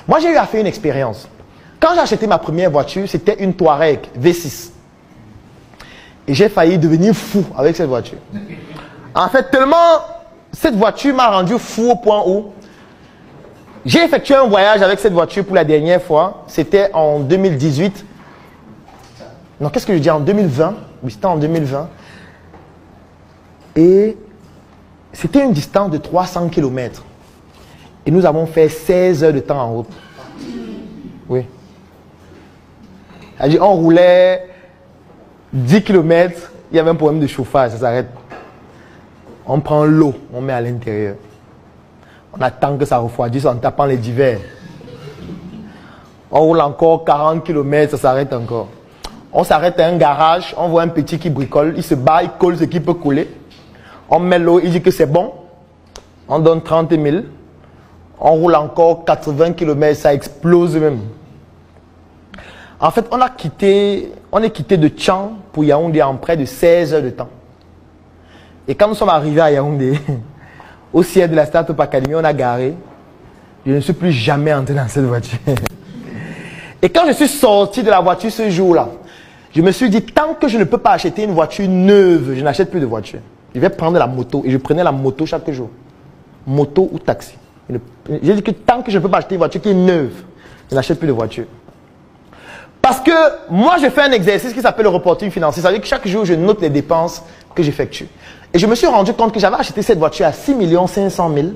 Moi, j'ai eu à faire une expérience. Quand j'ai acheté ma première voiture, c'était une Touareg V6. Et j'ai failli devenir fou avec cette voiture. En fait, tellement cette voiture m'a rendu fou au point où j'ai effectué un voyage avec cette voiture pour la dernière fois. C'était en 2018. Non, qu'est-ce que je dis? En 2020. Oui, c'était en 2020. Et c'était une distance de 300 km. Et nous avons fait 16 heures de temps en route. Oui. On roulait 10 km, il y avait un problème de chauffage, ça s'arrête. On prend l'eau, on met à l'intérieur. On attend que ça refroidisse en tapant les divers. On roule encore 40 km, ça s'arrête encore. On s'arrête à un garage, on voit un petit qui bricole, il se bat, il colle ce qui peut couler. On met l'eau, il dit que c'est bon. On donne 30 000. On roule encore 80 km, ça explose même. En fait, on est quitté de Tchang pour Yaoundé en près de 16 heures de temps. Et quand nous sommes arrivés à Yaoundé, au siège de la Start-up Academy, on a garé. Je ne suis plus jamais entré dans cette voiture. Et quand je suis sorti de la voiture ce jour-là, je me suis dit, tant que je ne peux pas acheter une voiture neuve, je n'achète plus de voiture. Je vais prendre la moto. Et je prenais la moto chaque jour. Moto ou taxi. J'ai dit que tant que je ne peux pas acheter une voiture qui est neuve, je n'achète plus de voiture. Parce que moi, je fais un exercice qui s'appelle le reporting financier. Ça veut dire que chaque jour, je note les dépenses que j'effectue. Et je me suis rendu compte que j'avais acheté cette voiture à 6 500 000.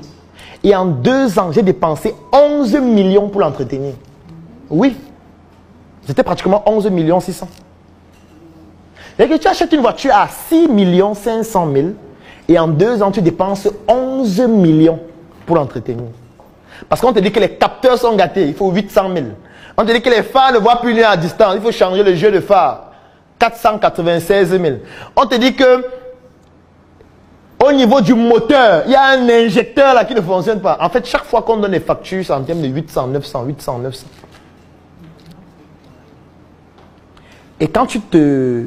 Et en 2 ans, j'ai dépensé 11 millions pour l'entretenir. Oui. C'était pratiquement 11 600 000. C'est-à-dire que tu achètes une voiture à 6 500 000 et en 2 ans, tu dépenses 11 millions pour l'entretenir. Parce qu'on te dit que les capteurs sont gâtés, il faut 800 000. On te dit que les phares ne voient plus loin à distance, il faut changer le jeu de phare. 496 000. On te dit que au niveau du moteur, il y a un injecteur là qui ne fonctionne pas. En fait, chaque fois qu'on donne les factures, c'est en termes de 800, 900, 800, 900. Et quand tu te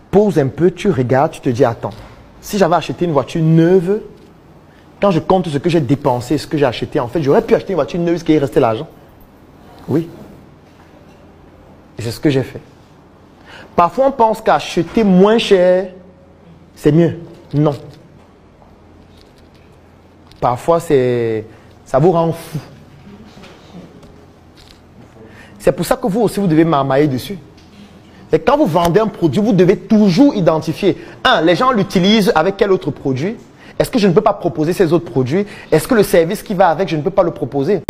poses un peu, tu regardes, tu te dis, attends, si j'avais acheté une voiture neuve, quand je compte ce que j'ai dépensé, ce que j'ai acheté, en fait, j'aurais pu acheter une voiture neuve, ce qui est resté l'argent. Oui. Et c'est ce que j'ai fait. Parfois, on pense qu'acheter moins cher, c'est mieux. Non. Parfois, ça vous rend fou. C'est pour ça que vous aussi, vous devez marmailler dessus. Et quand vous vendez un produit, vous devez toujours identifier. Les gens l'utilisent avec quel autre produit? Est-ce que je ne peux pas proposer ces autres produits? Est-ce que le service qui va avec, je ne peux pas le proposer?